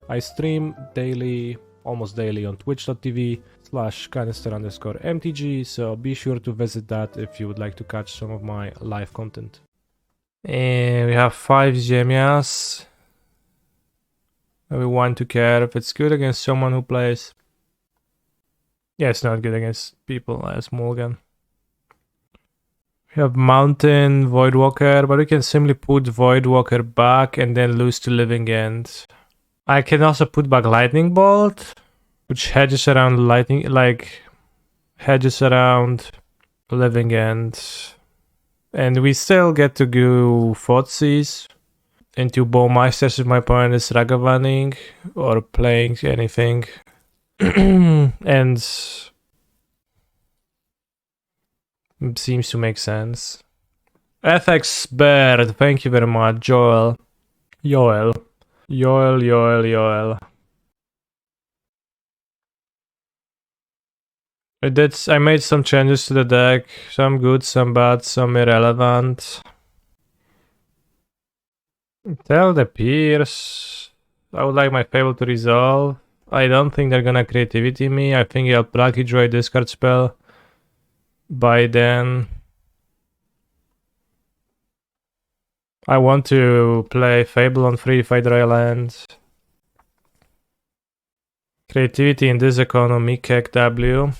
I stream daily, almost daily on twitch.tv/canister_mtg, so be sure to visit that if you would like to catch some of my live content. And we have 5 Ziemias. Everyone to care if it's good against someone who plays. Yeah, it's not good against people as Mulligan. We have Mountain Voidwalker, but we can simply put Voidwalker back and then lose to Living End. I can also put back Lightning Bolt, which hedges around lightning, like hedges around Living End. And we still get to go Thoughtseize into Bowmasters if my opponent is Ragavaning or playing anything. And seems to make sense. FX Bird, thank you very much, Joel. I made some changes to the deck, some good, some bad, some irrelevant. Tell the peers. I would like my Fable to resolve. I don't think they're gonna creativity me. I think I'll Blackcleave draw a discard spell by then. I want to play Fable on 3 if I draw a land. Creativity in this economy, Kek W.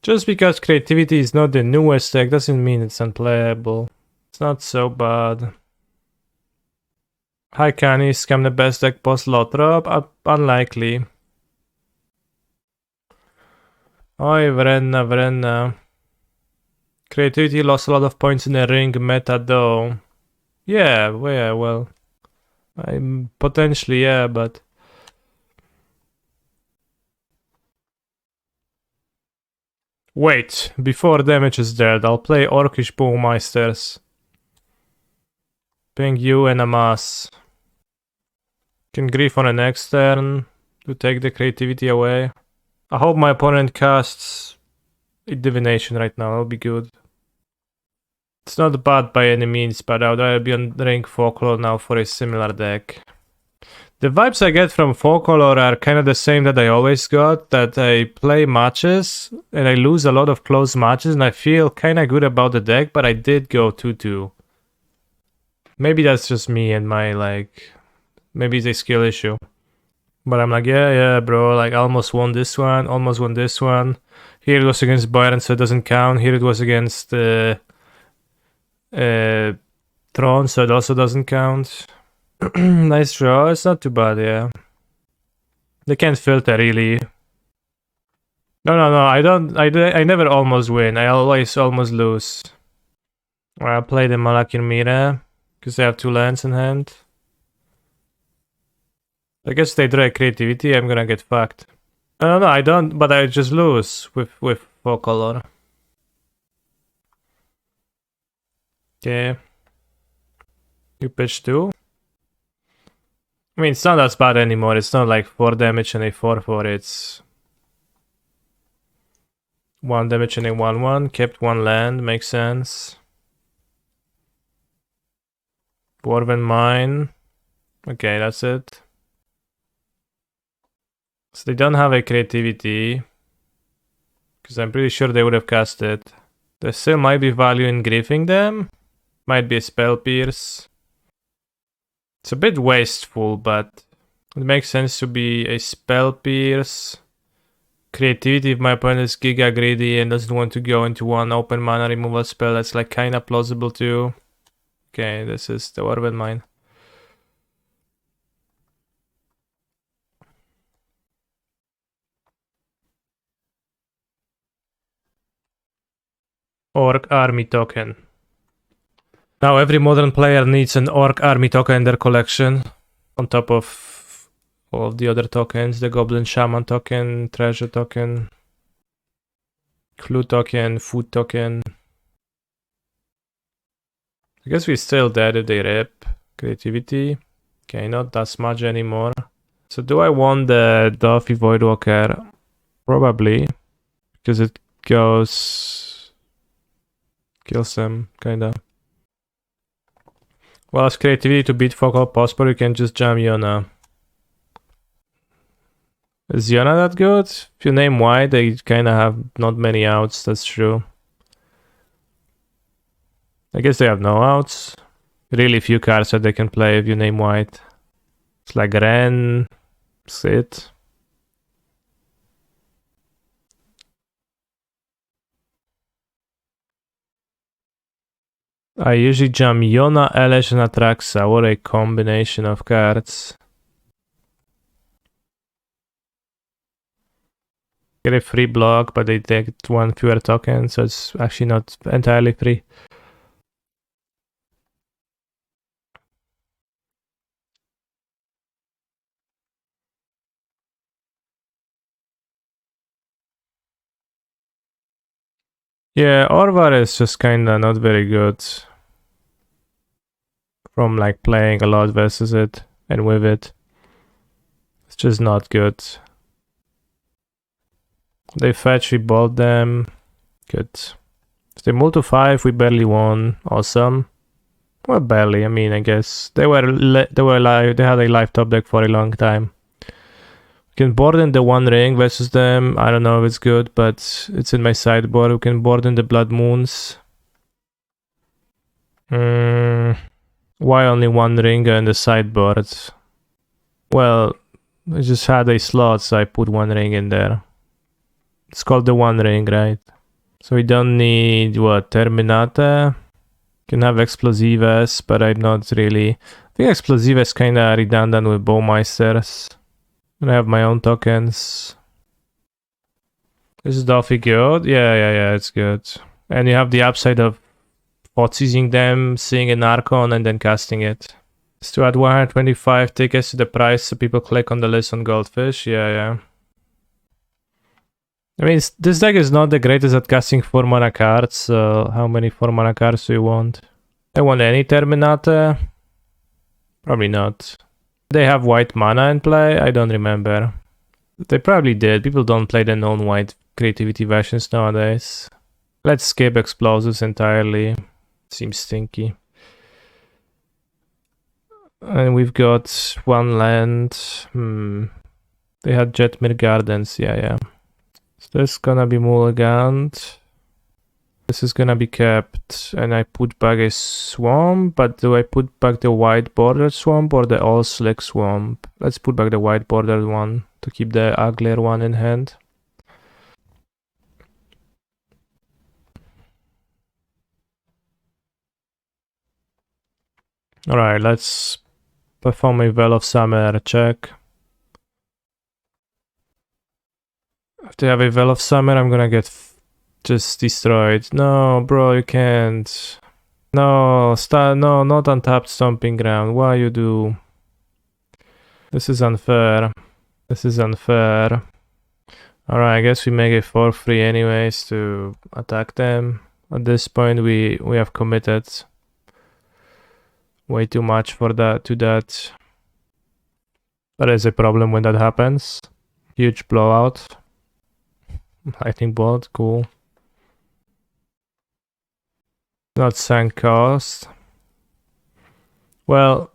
Just because creativity is not the newest deck doesn't mean it's unplayable. It's not so bad. Hi Canny, scam the best deck post Lothrop? Unlikely. Oi, Vrenna. Creativity lost a lot of points in the ring meta though. Yeah, well. Potentially, yeah, but... Wait, before damage is dead, I'll play Orcish Bowmasters. Ping you and a mass. Can grief on the next turn to take the creativity away. I hope my opponent casts Divination right now, that'll be good. It's not bad by any means, but I would rather be on Ring Folklore now for a similar deck. The vibes I get from Folklore are kind of the same that I always got, that I play matches and I lose a lot of close matches and I feel kind of good about the deck, but I did go 2-2. Maybe that's just me and my, like, maybe it's a skill issue. But I'm like, yeah, bro, like, I almost won this one, almost won this one. Here it was against Byron, so it doesn't count. Here it was against Throne, so it also doesn't count. Nice draw, it's not too bad, yeah. They can't filter, really. No, I never almost win, I always almost lose. I'll play the Malakir Mire, because they have 2 lands in hand. I guess they draw creativity, I'm gonna get fucked. No, I don't, but I just lose with Folklore. Okay. You pitch 2? I mean, it's not as bad anymore, it's not like 4 damage and a 4-4, it's... 1 damage and a 1-1, kept 1 land, makes sense. Dwarven Mine. Okay, that's it. So they don't have a creativity. Because I'm pretty sure they would have cast it. There still might be value in griefing them. Might be a Spell Pierce. It's a bit wasteful, but it makes sense to be a Spell Pierce. Creativity if my opponent is giga greedy and doesn't want to go into 1 open mana removal spell, that's like kinda plausible too. Okay, this is the Dwarven Mine. Orc Army token. Now every modern player needs an Orc Army token in their collection. On top of all of the other tokens. The Goblin Shaman token, Treasure token, Clue token, Food token. I guess we're still dead if they rip. Creativity. Okay, not that much anymore. So do I want the Dauthi Voidwalker? Probably. Because it goes... kills them, kinda. Well, as creativity to beat Focal possible, you can just jam Yona. Is Yona that good? If you name white, they kinda have not many outs, that's true. I guess they have no outs. Really few cards that they can play if you name white. It's like Ren, Sit. I usually jump Yona, Elesh, and Atraxa. What a combination of cards. Get a free block, but they take one fewer token, so it's actually not entirely free. Yeah, Orvar is just kinda not very good. From like playing a lot versus it and with it. It's just not good. They fetch, we bought them. Good. If they move to 5, we barely won. Awesome. Well, barely. I mean, I guess they had a live top deck for a long time. We can board in the One Ring versus them. I don't know if it's good, but it's in my sideboard. We can board in the Blood Moons. Why only One Ring in the sideboard? Well, I just had a slot, so I put One Ring in there. It's called the One Ring, right? So we don't need, what, Terminate? Can have Explosives, but I'm not really... I think Explosives is kinda redundant with Bowmasters. And I have my own tokens. Is Dauthi good? Yeah, it's good. And you have the upside of Thoughtseizing them, seeing an Archon, and then casting it. It's to add 125 tickets to the price so people click on the list on Goldfish. Yeah. I mean, this deck is not the greatest at casting 4 mana cards, so how many 4 mana cards do you want? I want any Terminate? Probably not. They have white mana in play? I don't remember. They probably did. People don't play the non-white creativity versions nowadays. Let's skip Explosives entirely. Seems stinky. And we've got one land. They had Jetmir Gardens. Yeah. So this is gonna be mulliganed. This is gonna be kept, and I put back a swamp, but do I put back the white bordered swamp or the all slick swamp? Let's put back the white bordered one to keep the uglier one in hand. Alright, let's perform a Well of Summer check. If they have a Well of Summer, I'm gonna get just destroyed. No, bro, you can't. No, no, not untapped Stomping Ground. Why you do? This is unfair. Alright, I guess we make it 4-3 anyways to attack them. At this point, we have committed way too much for that. That is a problem when that happens. Huge blowout. Lightning bolt, cool. Not sunk cost. Well,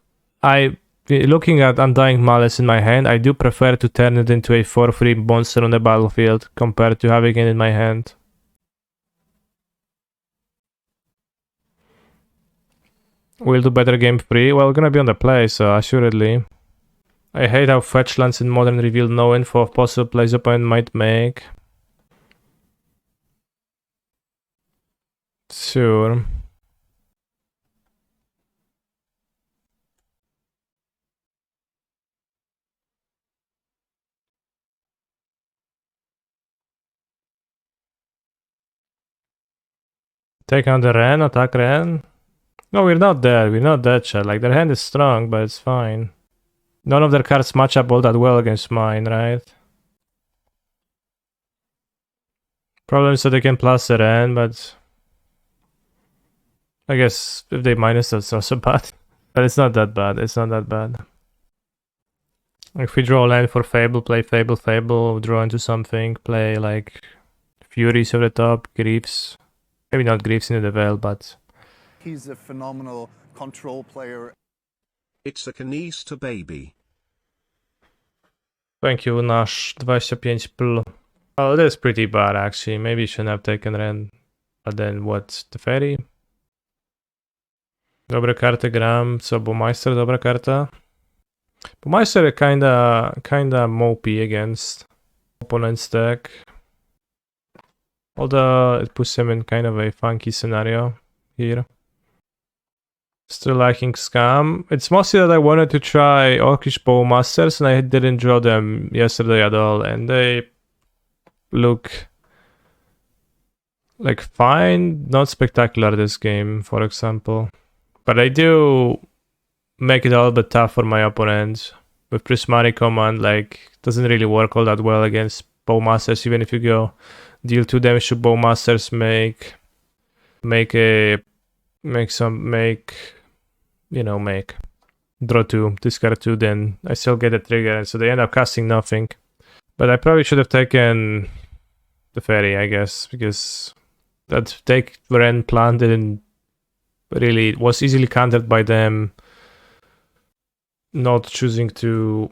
looking at Undying Malice in my hand, I do prefer to turn it into a 4-3 monster on the battlefield compared to having it in my hand. We'll do better game 3. Well, we're gonna be on the play, so assuredly. I hate how fetch lands in Modern reveal no info of possible plays opponent might make. Sure. Take on the Ren, attack Ren. No, we're not dead, chat. Like, their hand is strong, but it's fine. None of their cards match up all that well against mine, right? Problem is that they can plus the Ren, but... I guess if they minus, that's also bad. But it's not that bad, If we draw a land for Fable, play Fable, draw into something, play like Furies over the top, Griefs. Maybe not Griefs into the Veil, but... He's a phenomenal control player. It's a Canista baby. Thank you, Nash. 25 pl. Oh, that's pretty bad actually. Maybe shouldn't have taken Ren. But then what? The Fairy? Dobre karty gram. Co, Bowmeister, dobra karta. Bowmeister kinda mopey against opponent's deck. Although it puts him in kind of a funky scenario here. Still liking Scam. It's mostly that I wanted to try Orcish Bowmasters and I didn't draw them yesterday at all, and they look like fine, not spectacular this game, for example. But I do make it a little bit tough for my opponent. With Prismatic Command, like, doesn't really work all that well against Bowmasters, even if you go deal 2 damage to Bowmasters, draw 2, discard 2, then I still get a trigger, so they end up casting nothing. But I probably should have taken the Fairy, I guess, because that take Ren plan didn't really, was easily countered by them not choosing to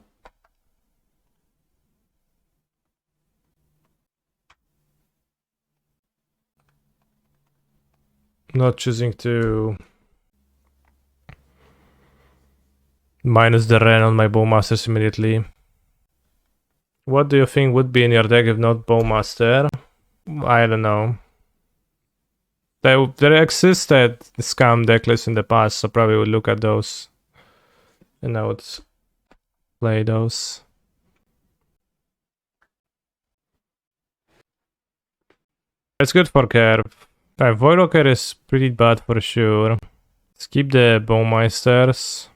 minus the Ren on my Bowmasters immediately. What do you think would be in your deck if not Bowmaster? I don't know. There existed Scam decklists in the past, so probably would look at those and I would play those. It's good for curve. Voidwalker is pretty bad for sure. Skip the Bowmeisters.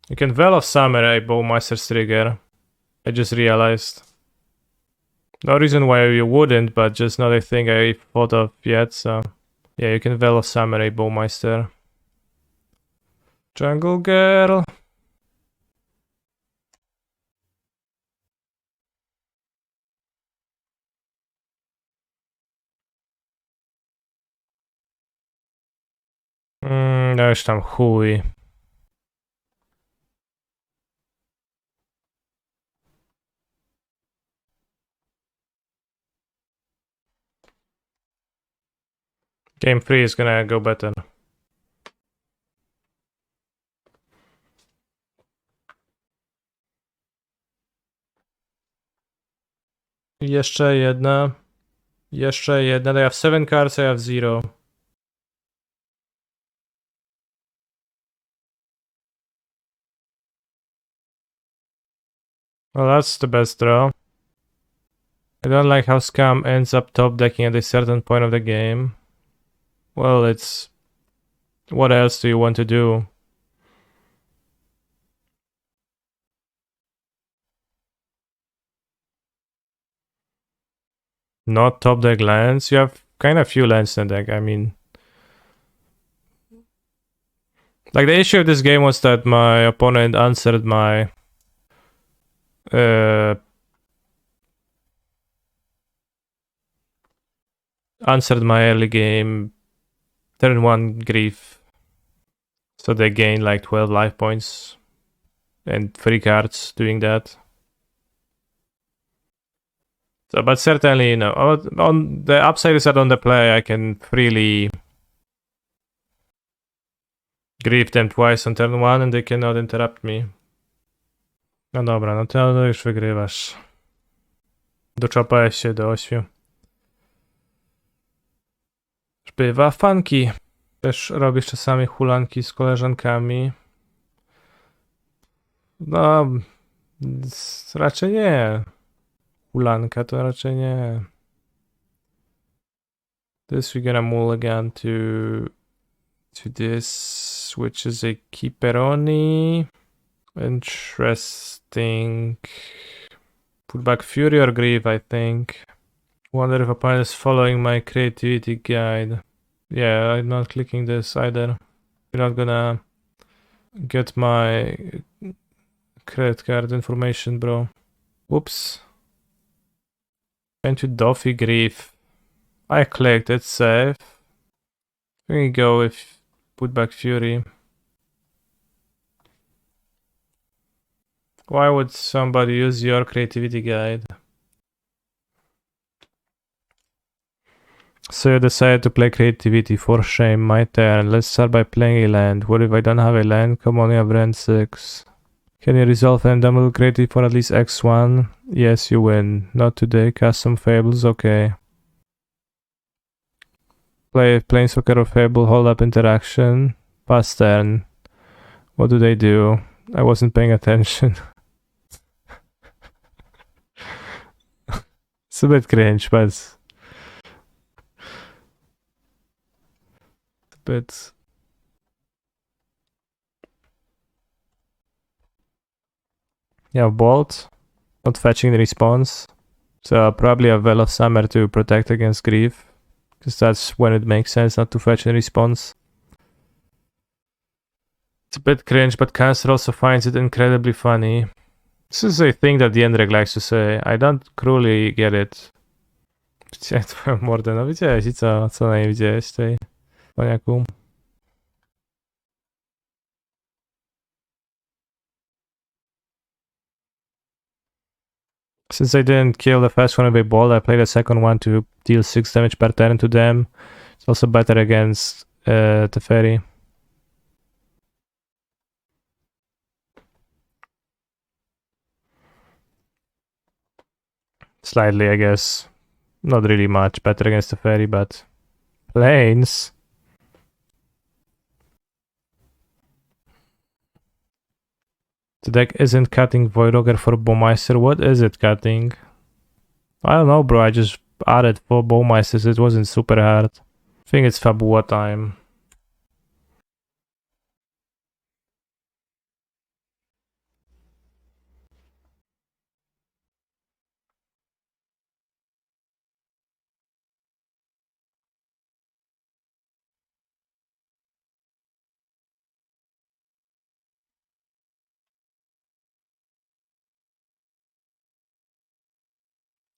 You can Veil of Summer a Bowmeister's trigger. I just realized. No reason why you wouldn't, but just not a thing I thought of yet, so... Yeah, you can Veil of Summer a Bowmeister. Jungle Girl. No już tam chuj. Game 3 is gonna go better. Jeszcze jedna. Jeszcze jedna. I have 7 cards, I have 0. Well, that's the best draw. I don't like how Scam ends up top decking at a certain point of the game. Well, it's... What else do you want to do? Not top deck lands? You have kind of few lands in the deck, I mean... Like, the issue of this game was that my opponent answered my... answered my early game turn 1 Grief. So they gain like 12 life points. And 3 cards doing that. So, but certainly, you know, on the upside is that on the play I can freely grief them twice on turn 1 and they cannot interrupt me. No dobra, no to już wygrywasz. Doczapałeś się do 8. Bywa funky. Też robisz czasami hulanki z koleżankami. No, raczej nie. Hulanka to raczej nie. This we're gonna mulligan to this, which is a Keeperoni. Interesting. Put back Fury or Grief, I think. Wonder if opponent is following my creativity guide. Yeah, I'm not clicking this either. You're not gonna get my credit card information, bro. Whoops. Went to Dauthi Grief. I clicked, it's safe. We can go with put back Fury. Why would somebody use your creativity guide? So you decided to play creativity, for shame, my turn. Let's start by playing a land. What if I don't have a land? Come on, you have rend 6. Can you resolve and double creative for at least X1? Yes, you win. Not today. Cast some fables, okay. Play Planeswalker or Fable, hold up interaction. Pass turn. What do they do? I wasn't paying attention. It's a bit cringe, but it's a bit... Yeah, Bolt. Not fetching the response. So probably a Well of Summer to protect against grief. Because that's when it makes sense not to fetch a response. It's a bit cringe, but Cantor also finds it incredibly funny. This is a thing that the Endrek likes to say. I don't cruelly get it. Widziałem twoją mordę, no widziałeś i co? Co na niej widziałeś tej koniaku? Since I didn't kill the first one with a ball, I played the second one to deal 6 damage per turn to them. It's also better against Teferi. Slightly, I guess. Not really much better against Teferi, but... Planes? The deck isn't cutting Voidwalker for Bowmaster. What is it cutting? I don't know, bro. I just added 4 Bowmasters. It wasn't super hard. I think it's Fabua time.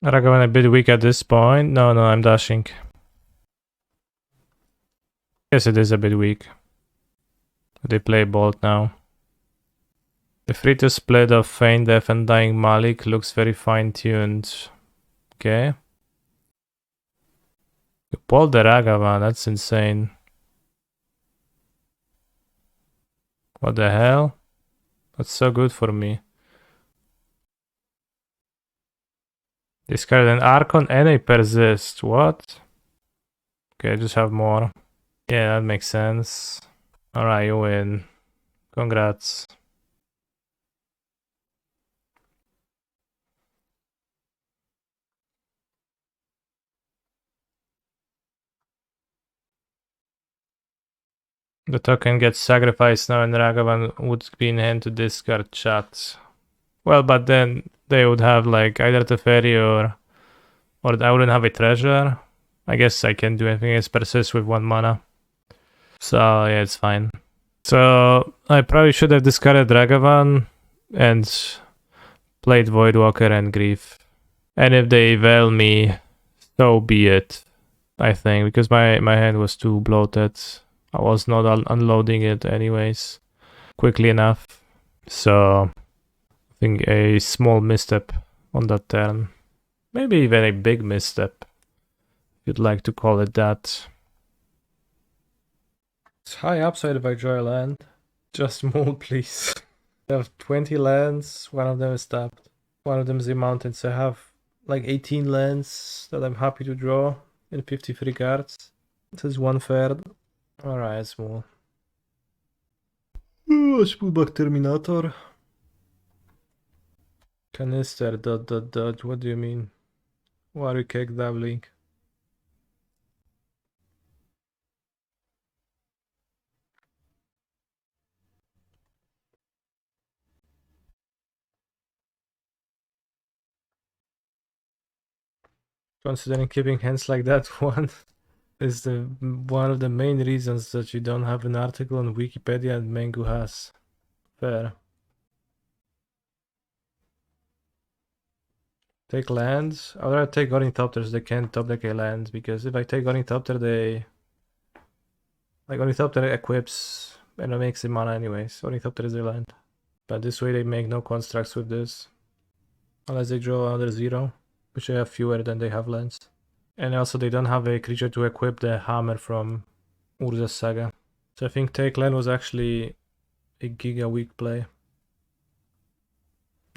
Ragavan a bit weak at this point. No, I'm dashing. Yes, it is a bit weak. They play Bolt now. The free-to split of Feign Death and Undying Malice looks very fine-tuned. Okay. You pulled the Ragavan, that's insane. What the hell? That's so good for me. Discard an Archon and a Persist. What? Okay, just have more. Yeah, that makes sense. Alright, you win. Congrats. The token gets sacrificed now and Ragavan would be in hand to discard chat. Well, but then they would have like either Teferi or I wouldn't have a treasure. I guess I can do anything against Persist with 1 mana. So yeah, it's fine. So I probably should have discarded Ragavan and played Voidwalker and Grief. And if they veil me, so be it. I think, because my hand was too bloated. I was not unloading it anyways quickly enough. So I think a small misstep on that turn. Maybe even a big misstep, if you'd like to call it that. It's high upside if I draw a land. Just mold, please. I have 20 lands, one of them is tapped. One of them is the mountains. I have like 18 lands that I'm happy to draw in 53 cards. This is 1/3. Alright, small. Let's pull back Terminator. Canister, ... What do you mean? Why are you cake dabbling? Considering keeping hands like that one is one of the main reasons that you don't have an article on Wikipedia and Mango has. Fair. Take lands. I'd rather take Ornithopters. They can't top deck a land, because if I take Ornithopter, like Ornithopter equips and it makes the mana anyways. Ornithopter is a land. But this way they make no constructs with this. Unless they draw another 0, which they have fewer than they have lands. And also they don't have a creature to equip the hammer from Urza's Saga. So I think take land was actually a giga weak play.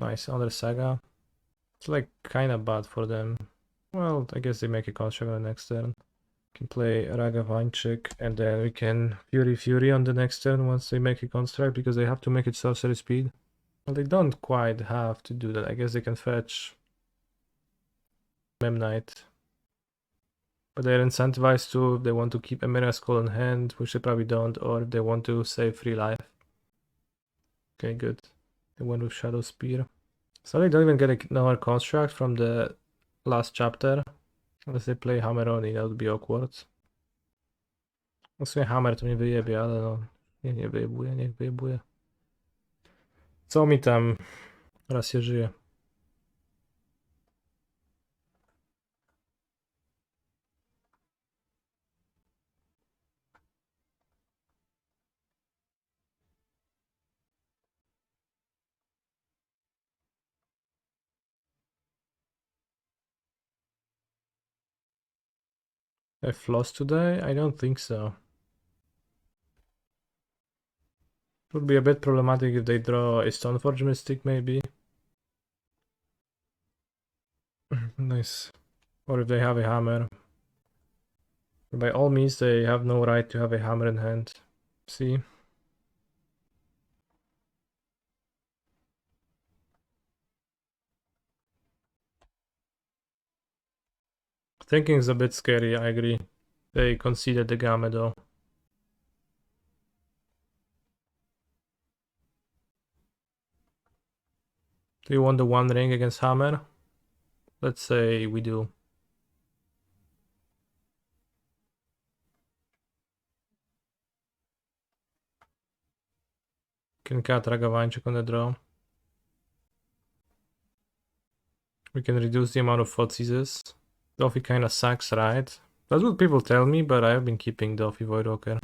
Nice, another Saga. It's like kinda bad for them. Well, I guess they make a construct on the next turn. Can play Ragavan check, and then we can Fury on the next turn once they make a construct, because they have to make it sorcery speed. Well, they don't quite have to do that. I guess they can fetch Memnite. But they're incentivized to if they want to keep Emira's Call in hand, which they probably don't, or if they want to save free life. Okay, good. They went with Shadow Spear. So they don't even get another construct from the last chapter. Unless they play Hammer only, that would be awkward. W sumie Hammer to mnie wyjebie, ale no... Nie wyjebuje, niech wyjebuje. Co mi tam? Raz się żyje. I've lost today? I don't think so. It would be a bit problematic if they draw a Stoneforge Mystic, maybe. Nice. Or if they have a hammer. By all means, they have no right to have a hammer in hand. See? Thinking is a bit scary, I agree. They conceded the gamma though. Do you want the One Ring against hammer? Let's say we do. Can cut Ragavan on the draw. We can reduce the amount of Thoughtseizes. Dauthi kinda sucks, right? That's what people tell me, but I have been keeping Dauthi Voidwalker.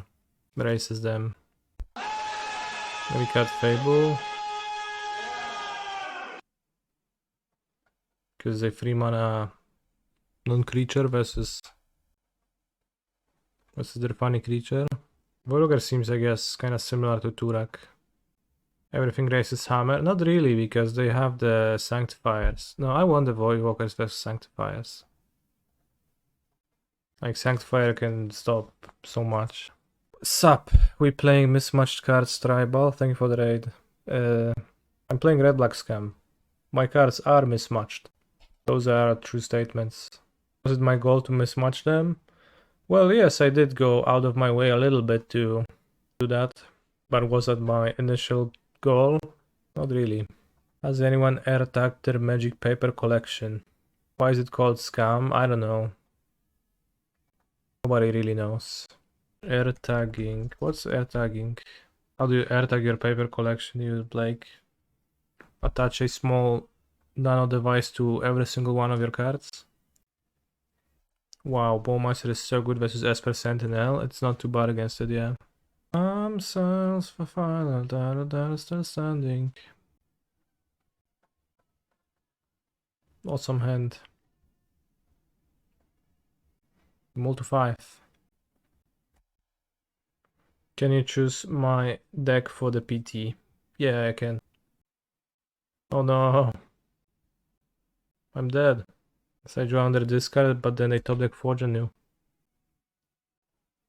Races them. Then we cut Fable. Because a 3 mana non-creature versus their funny creature. Voidwalker seems, I guess, kinda similar to Tourach. Everything races hammer. Not really, because they have the Sanctifiers. No, I want the Voidwalkers versus Sanctifiers. Like, Sanctifier can stop so much. Sup, we playing mismatched cards tribal. Thank you for the raid. I'm playing red black scam. My cards are mismatched. Those are true statements. Was it my goal to mismatch them? Well, yes, I did go out of my way a little bit to do that. But was that my initial goal? Not really. Has anyone air tagged their magic paper collection? Why is it called scam? I don't know. Nobody really knows. Air tagging. What's air tagging? How do you air tag your paper collection? You like attach a small nano device to every single one of your cards. Wow, Bowmaster is so good versus Esper Sentinel. It's not too bad against it, yeah. Cells for final data still standing. Awesome hand. Multi 5. Can you choose my deck for the PT? Yeah, I can. Oh no. I'm dead. So I draw under discard, but then I top deck forge anew.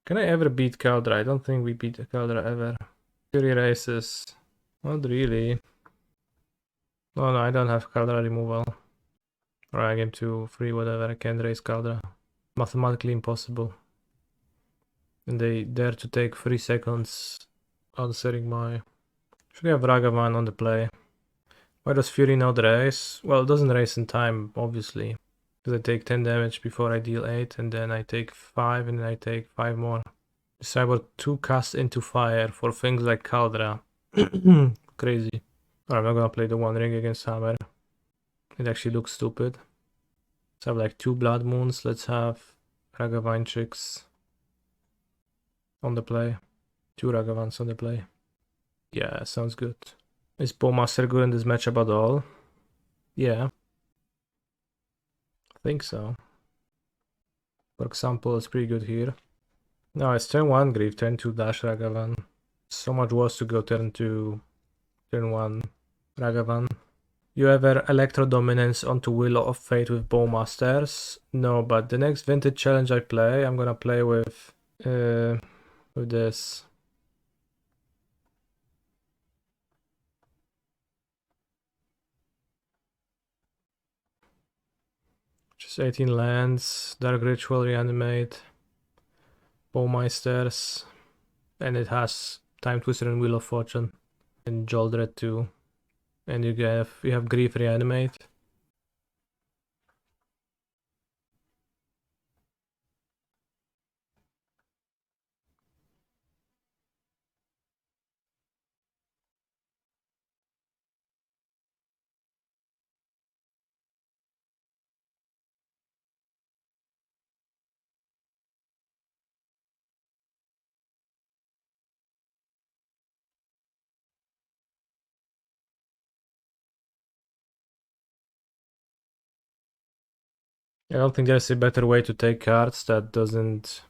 Can I ever beat Caldra? I don't think we beat Caldra ever. Fury races. Not really. No, I don't have Caldra removal. Alright, game 2, 3, whatever. I can't raise Caldra. Mathematically impossible. And they dare to take 3 seconds answering my... Should we have Ragavan on the play? Why does Fury not raise? Well, it doesn't raise in time, obviously. Because I take 10 damage before I deal 8, and then I take 5, and then I take 5 more. Cyber 2 cast into fire for things like Caldra. Crazy. Alright, I'm not gonna play the One Ring against Hammer. It actually looks stupid. Let's have like 2 Blood Moons. Let's have Ragavan chicks on the play. 2 Ragavans on the play. Yeah, sounds good. Is Bowmaster good in this matchup at all? Yeah. I think so. For example, it's pretty good here. No, it's turn 1 Grief, turn 2 Dash Ragavan. So much worse to go turn 2, turn 1 Ragavan. You ever Electro Dominance onto Wheel of Fate with Bowmasters? No, but the next Vintage Challenge I play, I'm gonna play with this. Just 18 lands, Dark Ritual, Reanimate, Bowmasters, and it has Time Twister and Wheel of Fortune, and Joldred too. And you have Grief, Reanimate. I don't think there's a better way to take cards that doesn't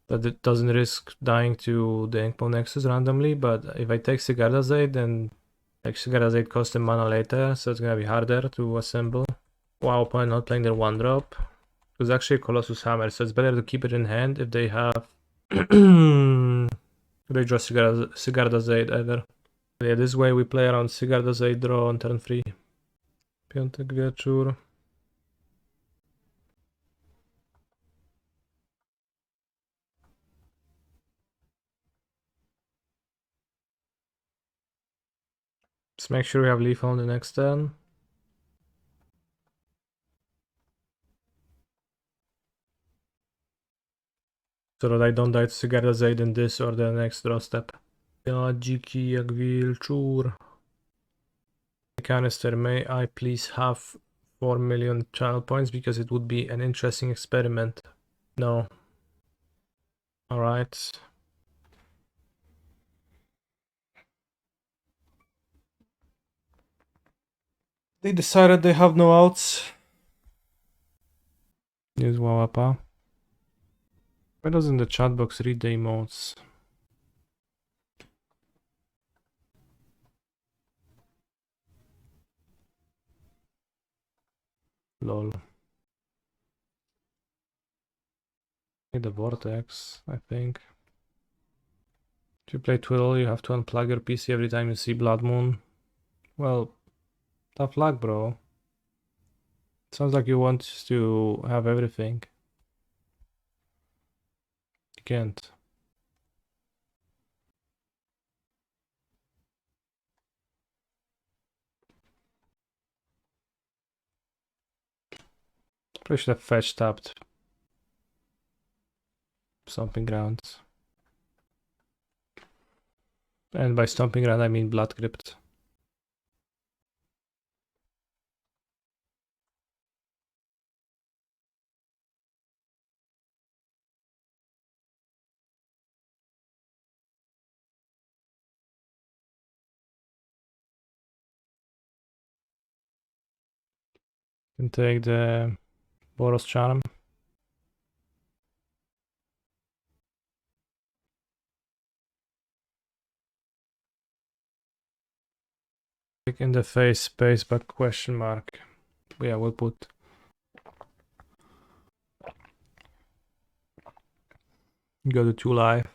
risk dying to the Inkmo Nexus randomly, but if I take Sigarda's Aid, then like Sigarda's Aid costs a mana later, so it's gonna be harder to assemble. Wow, opponent not playing their 1-drop. It was actually a Colossus Hammer, so it's better to keep it in hand if they have they draw Sigarda's Aid ever. Yeah, this way we play around Sigarda's Aid draw on turn 3. Piątek wieczór. Just make sure we have lethal on the next turn. So that I don't die to Sigarda's Aid in this or the next draw step. Ja, dziki jak wilczur. Canister, may I please have 4 million channel points because it would be an interesting experiment. No. Alright. They decided they have no outs. Use Wawapa. Why doesn't the chat box read the emotes? Lol. Need the vortex, I think. If you play Twiddle, you have to unplug your PC every time you see Blood Moon. Well, tough luck, bro. Sounds like you want to have everything. You can't. Probably should have fetch tapped Stomping Grounds. And by Stomping Ground I mean Blood Crypt. Can take the Boros Charm. In the face, space, but question mark. Yeah, we'll put. Go to 2 life.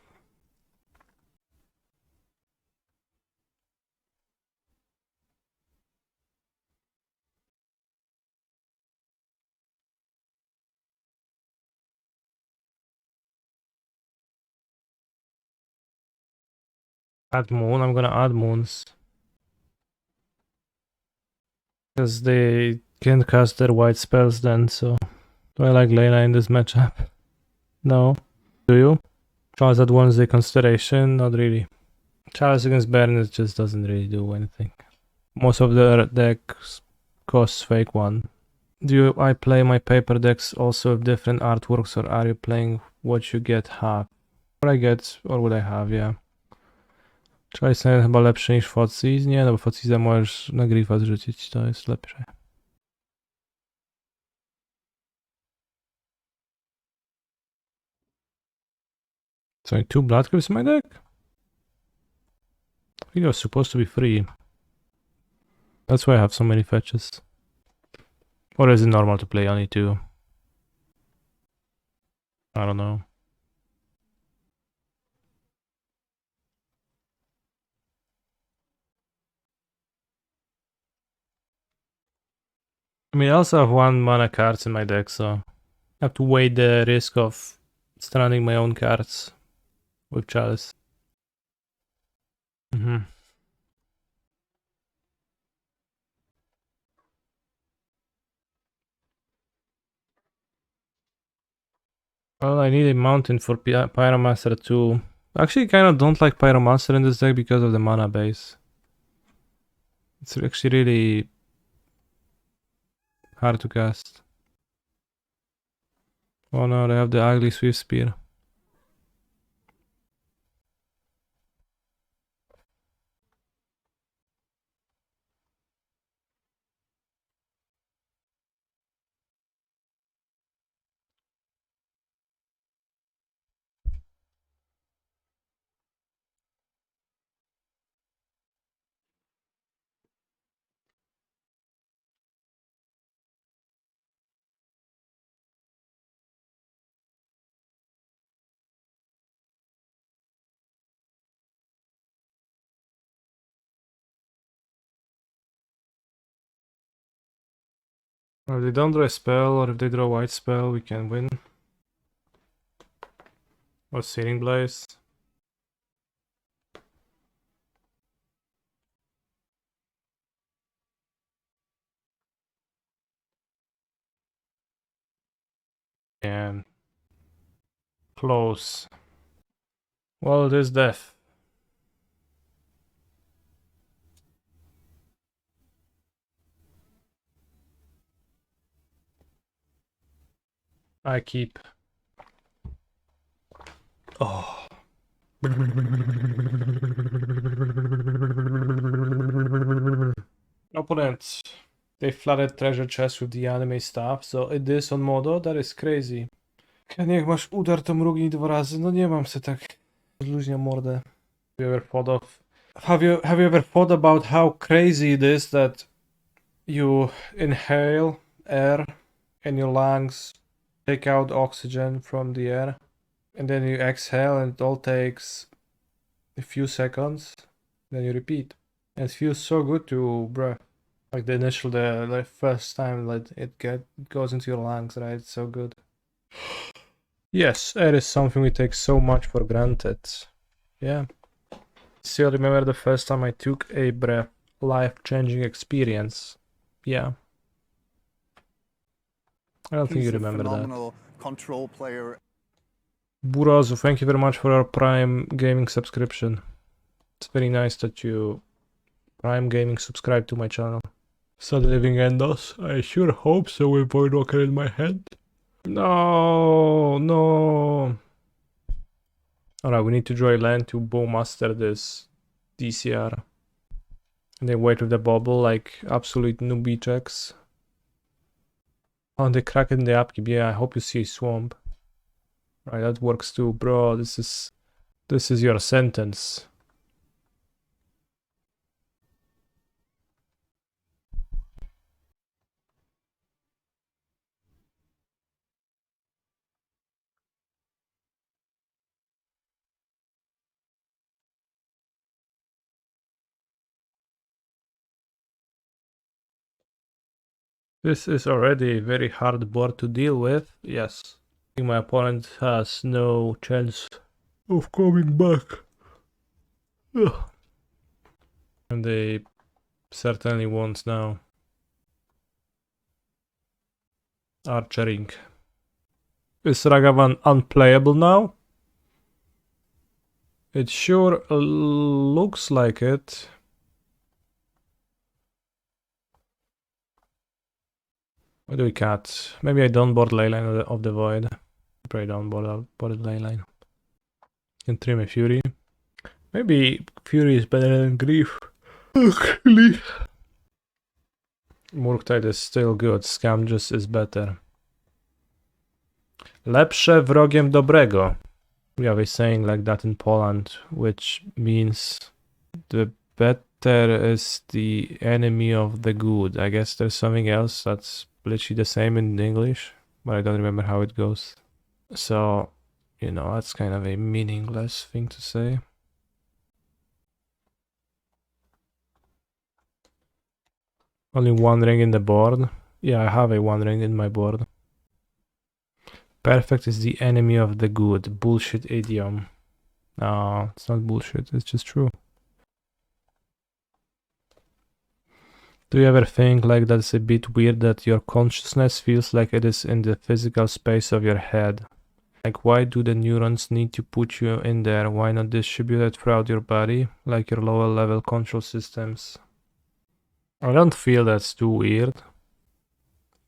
Add moon, I'm gonna add moons. Because they can't cast their white spells then, so. Do I like Leyline in this matchup? No. Do you? Chalice at once the Constellation? Not really. Chalice against Baron, it just doesn't really do anything. Most of the decks cost fake 1. Do I play my paper decks also with different artworks, or are you playing what you get half? What I get, or what I have, yeah. Chalice jest chyba lepszy niż Thoughtseize? Nie, no bo Thoughtseize możesz na Grifa zrzucić, to jest lepsze. So 2 Blood Crypts in my deck? I think it was supposed to be free. That's why I have so many fetches. Or is it normal to play only 2? I don't know. I mean, I also have 1 mana cards in my deck, so I have to weigh the risk of stranding my own cards with Chalice. Well, I need a mountain for Pyromancer too. Actually, kind of don't like Pyromancer in this deck because of the mana base. It's actually really hard to cast. Oh no, they have the ugly Swift Spear. If they don't draw a spell, or if they draw a white spell, we can win. Or Searing Blaze. And close. Well, it is death. I keep. Oh. Opponent. They flooded treasure chest with the anime stuff, so it is on modo? That is crazy. Niech masz udar to mrugnij 2 razy. No nie mam se tak. Luźnia mordę. Have you ever thought about how crazy it is that you inhale air and your lungs take out oxygen from the air, and then you exhale and it all takes a few seconds, then you repeat. And it feels so good to breath. Like the first time like it goes into your lungs, right? It's so good. Yes, air is something we take so much for granted. Yeah. Still remember the first time I took a breath, life-changing experience. Yeah. I don't think you remember that. Control player. Burazu, thank you very much for your Prime Gaming subscription. It's very nice that you Prime Gaming subscribe to my channel. So the living endos? I sure hope so with Voidwalker in my head. No, no. Alright, we need to draw a land to Bowmaster this DCR. And then wait with the bubble like absolute newbie checks. Oh, they crack in the upkeep. Yeah, I hope you see a swamp. Right, that works too, bro. This is your sentence. This is already a very hard board to deal with. Yes. I think my opponent has no chance of coming back. Ugh. And they certainly won't now. Archering. Is Ragavan unplayable now? It sure looks like it. What do we cut? Maybe I don't board Leyline of the Void. Probably don't board Leyline. Can trim a Fury. Maybe Fury is better than Grief. Murktide is still good, Scam just is better. Lepsze wrogiem dobrego. We have a saying like that in Poland, which means the better is the enemy of the good. I guess there's something else that's literally the same in English, but I don't remember how it goes. So, you know, that's kind of a meaningless thing to say. Only one ring in the board? Yeah, I have a one ring in my board. Perfect is the enemy of the good. Bullshit idiom. No, it's not bullshit, it's just true. Do you ever think like that's a bit weird that your consciousness feels like it is in the physical space of your head? Like, why do the neurons need to put you in there? Why not distribute it throughout your body, like your lower level control systems? I don't feel that's too weird.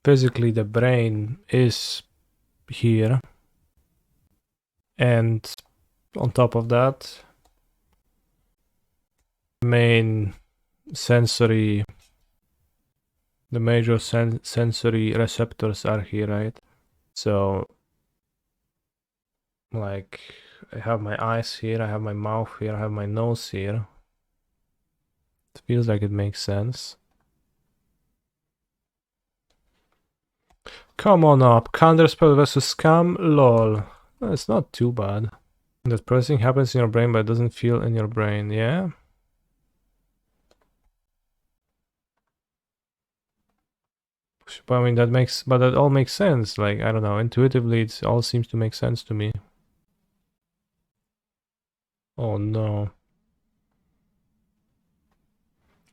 Physically, the brain is here. And on top of that, main sensory, the major sensory receptors are here, right? So, like, I have my eyes here, I have my mouth here, I have my nose here. It feels like it makes sense. Come on up, counterspell versus scam, lol. It's not too bad. That processing happens in your brain but it doesn't feel in your brain, yeah? But I mean, that all makes sense. Like, I don't know, intuitively it all seems to make sense to me. Oh no.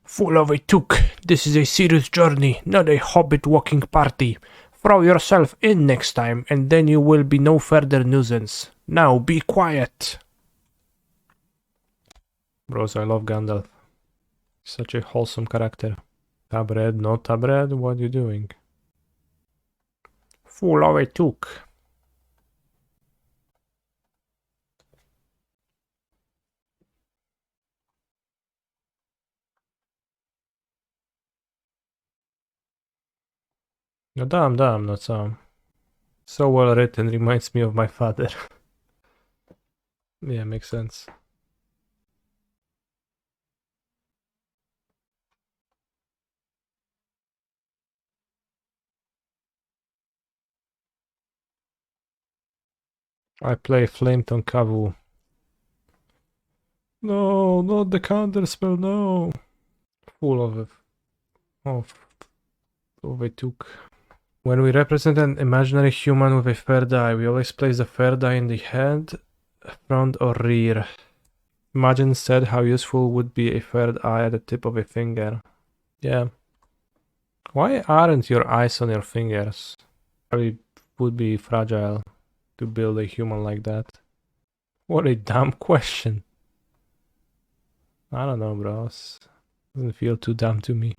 Full of a took. This is a serious journey, not a hobbit walking party. Throw yourself in next time, and then you will be no further nuisance. Now be quiet. Bros, I love Gandalf. Such a wholesome character. Tab red, not tab red, what are you doing? Full of a took. No, damn, not so. So well written, reminds me of my father. Yeah, makes sense. I play Flametongue Kavu. No, not the counterspell, no. Full of it. Of a took. When we represent an imaginary human with a third eye, we always place the third eye in the head, front or rear. Imagine instead how useful would be a third eye at the tip of a finger. Yeah. Why aren't your eyes on your fingers? Probably would be fragile to build a human like that. What a dumb question. I don't know, bros. Doesn't feel too dumb to me.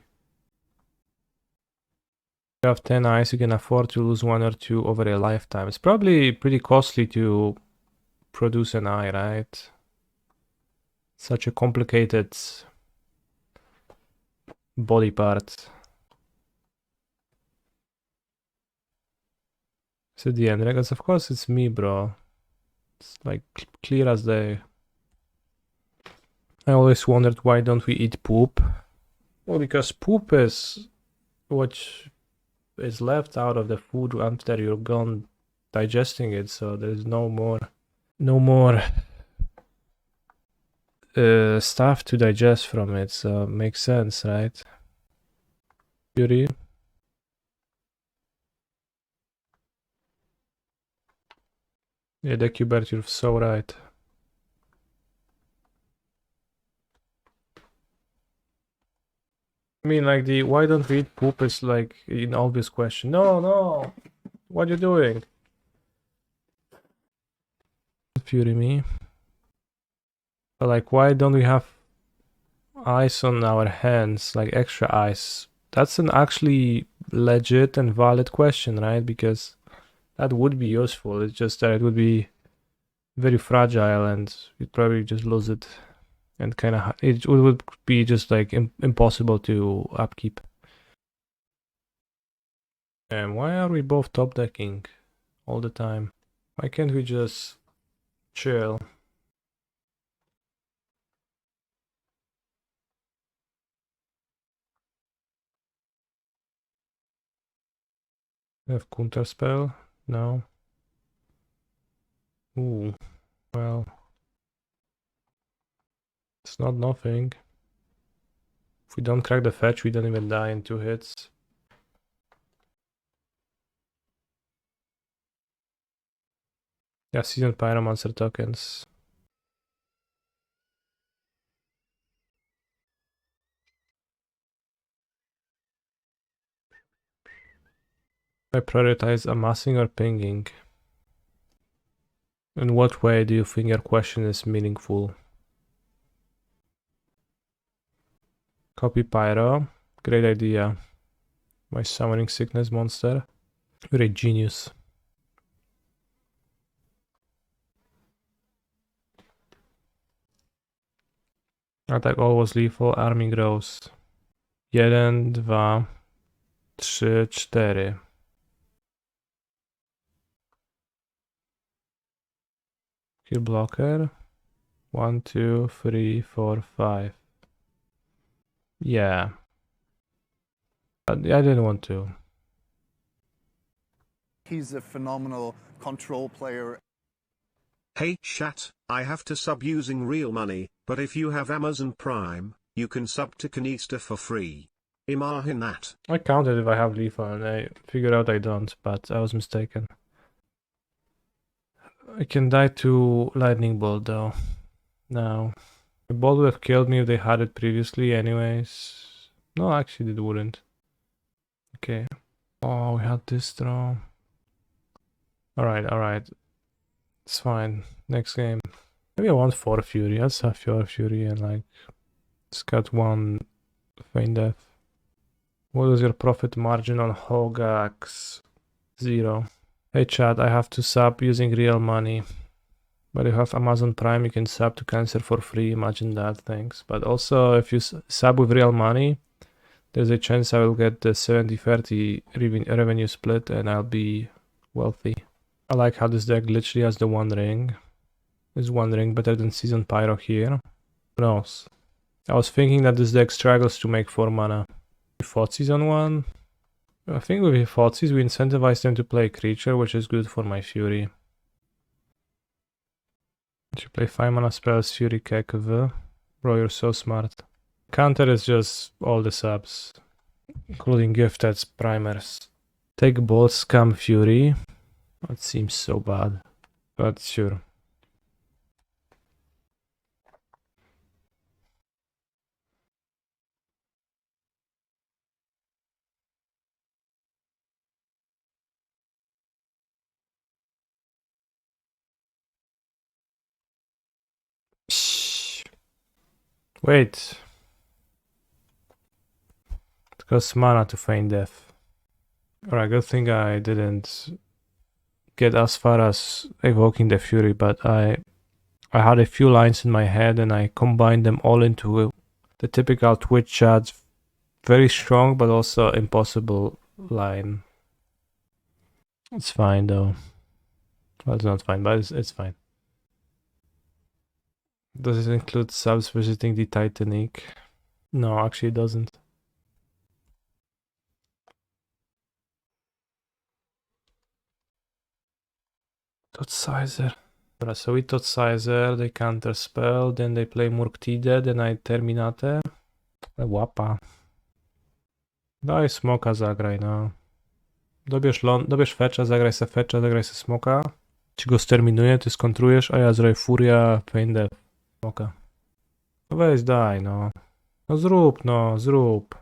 You have 10 eyes, you can afford to lose 1 or 2 over a lifetime. It's probably pretty costly to produce an eye, right? Such a complicated body part. Is it the end? Because of course it's me, bro. It's like clear as day. I always wondered why don't we eat poop? Well, because poop is what is left out of the food after you're gone digesting it, so there's no more stuff to digest from it, so makes sense, right? Beauty. Yeah, Decubert, you're so right. I mean, like, the why don't we eat poop is like an obvious question. No, what are you doing? Fury me. But like, why don't we have ice on our hands, like extra ice? That's an actually legit and valid question, right? Because that would be useful. It's just that it would be very fragile and you'd probably just lose it. and kind of it would be just like impossible to upkeep. And why are we both top decking all the time? Why can't we just chill? We have counter spell? No. Ooh, well, it's not nothing. If we don't crack the fetch, we don't even die in 2 hits. Yeah, Seasoned Pyromancer tokens. I prioritize amassing or pinging. In what way do you think your question is meaningful? Copy Pyro. Great idea. My Summoning Sickness monster. You're a genius. Attack always lethal, army grows. 1, 2, 3, 4. Kill blocker. 1, 2, 3, 4, 5. Yeah. I didn't want to. He's a phenomenal control player. Hey chat, I have to sub using real money, but if you have Amazon Prime, you can sub to Canista for free. Imagine that. I counted if I have lethal and I figured out I don't, but I was mistaken. I can die to lightning bolt though. Now. The bolt would have killed me if they had it previously anyways. No, actually it wouldn't. Okay. Oh, we had this draw. Alright. It's fine. Next game. Maybe I want 4 Fury. Let's have 4 Fury and like just got 1 Feign Death. What is your profit margin on Hogax? 0. Hey chat, I have to sub using real money. But if you have Amazon Prime, you can sub to Cancer for free. Imagine that, thanks. But also, if you sub with real money, there's a chance I will get the 70-30 revenue split and I'll be wealthy. I like how this deck literally has the 1 ring. Is 1 ring better than Seasoned Pyro here? Who knows? I was thinking that this deck struggles to make 4 mana. Thoughtseize on 1. I think with Thoughtseize we incentivize them to play a creature, which is good for my Fury. You play 5 mana spells, Fury Kekv. Bro, you're so smart. Cantor is just all the subs, including gifted primers. Take Bolt, Scam Fury. That seems so bad, but sure. Wait. It costs mana to Feign Death. Alright, good thing I didn't get as far as evoking the Fury, but I had a few lines in my head and I combined them all into the typical Twitch chat, very strong but also impossible line. It's fine though. Well, it's not fine, but it's fine. Does it include subs visiting the Titanic? No, actually it doesn't. Thoughtseize. So we Thoughtseize, they counter spell, then they play Murktide, then I Terminate. Łapa. Daj smoka zagraj, no. Dobierz fetcha, zagraj se fetcha, zagraj se smoka. Ci go sterminuje, ty skontrujesz, a ja zrobię furia, Feign Death. Smoka. No weź daj, no. No zrób.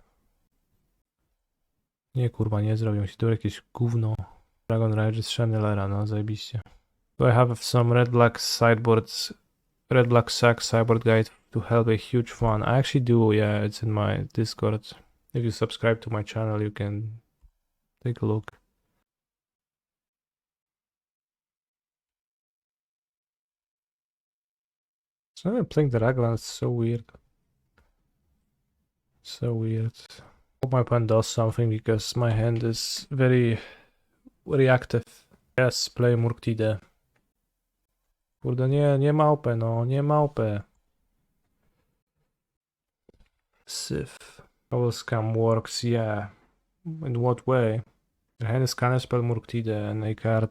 Nie kurwa, nie zrobią się tu jakieś gówno. Dragon Rage z Chandelera, no zajebiście. Do I have some red-black sideboards, red-black sack sideboard guide to help a huge fun? I actually do, yeah, it's in my Discord. If you subscribe to my channel, you can take a look. So I'm playing the Ragavan, it's so weird. So weird. Hope my opponent does something because my hand is very reactive. Yes, play Murktide. Kurde, nie małpę, no, nie małpę. Sif. How scam works, yeah. In what way? Your hand is counterspell Murktide and a card.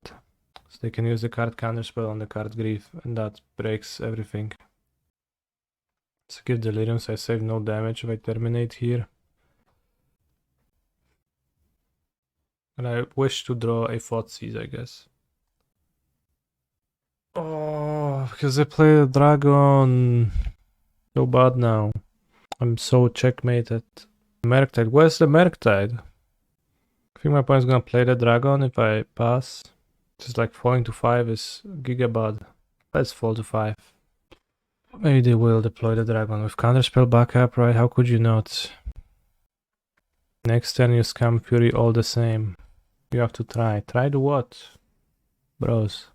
So they can use the card counterspell on the card Grief, and that breaks everything. So give Delirium, so I save no damage if I terminate here. And I wish to draw a Thoughtseize, I guess. Oh, because I play a dragon. So bad now. I'm so checkmated. Merktide. Where's the Merktide? I think my opponent's gonna play the dragon if I pass. Just like falling to 5 is gigabad. Let's fall to 5. Maybe they will deploy the dragon with counterspell backup, right? How could you not? Next turn you scam Fury all the same. You have to try. Try to what? Bros.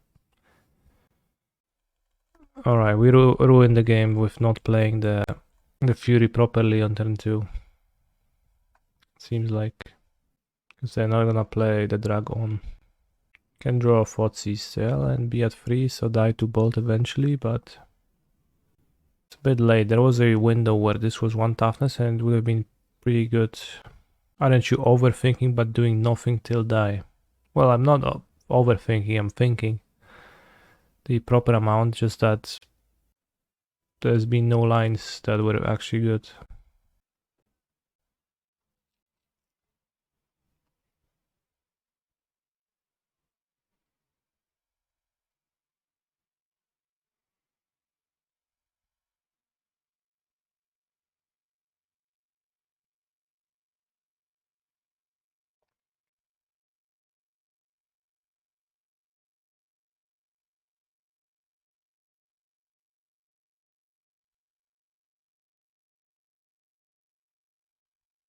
Alright, we ruined the game with not playing the Fury properly on turn 2. Seems like. Because they're not gonna play the dragon. Can draw a Thoughtseize cell and be at 3, so die to bolt eventually, but it's a bit late. There was a window where this was 1 toughness and it would have been pretty good. Aren't you overthinking but doing nothing till die? Well, I'm not overthinking, I'm thinking the proper amount, just that there's been no lines that were actually good.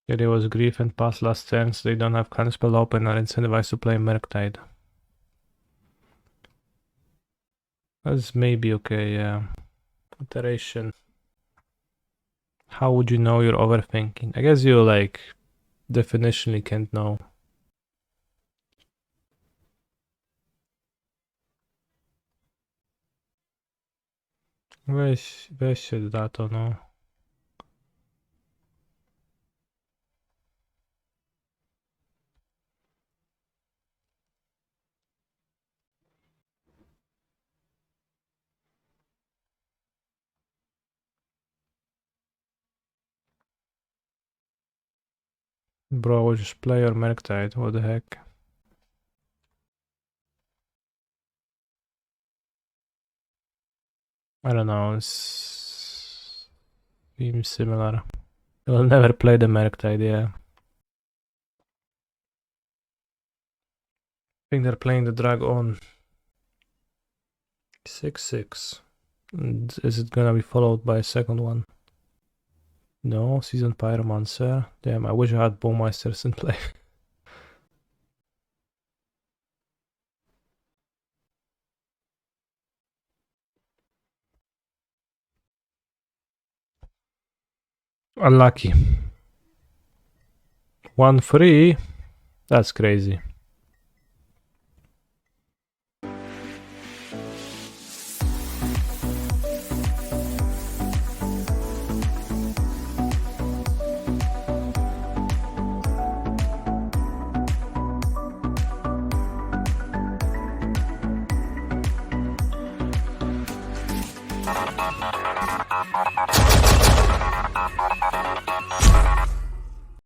Yeah, there was Grief and pass last turn, so they don't have counterspell open or incentivized to play Merktide. That's maybe okay, yeah. Iteration. How would you know you're overthinking? I guess you like definitionally can't know. Weź się za to, no. Bro, just play your Merktide, what the heck? I don't know, it seems similar. You'll never play the Merktide, yeah. I think they're playing the dragon. 6/6. And is it gonna be followed by a second one? No, Seasoned Pyromancer. Damn, I wish I had Bowmasters in play. Unlucky. 1-3. That's crazy.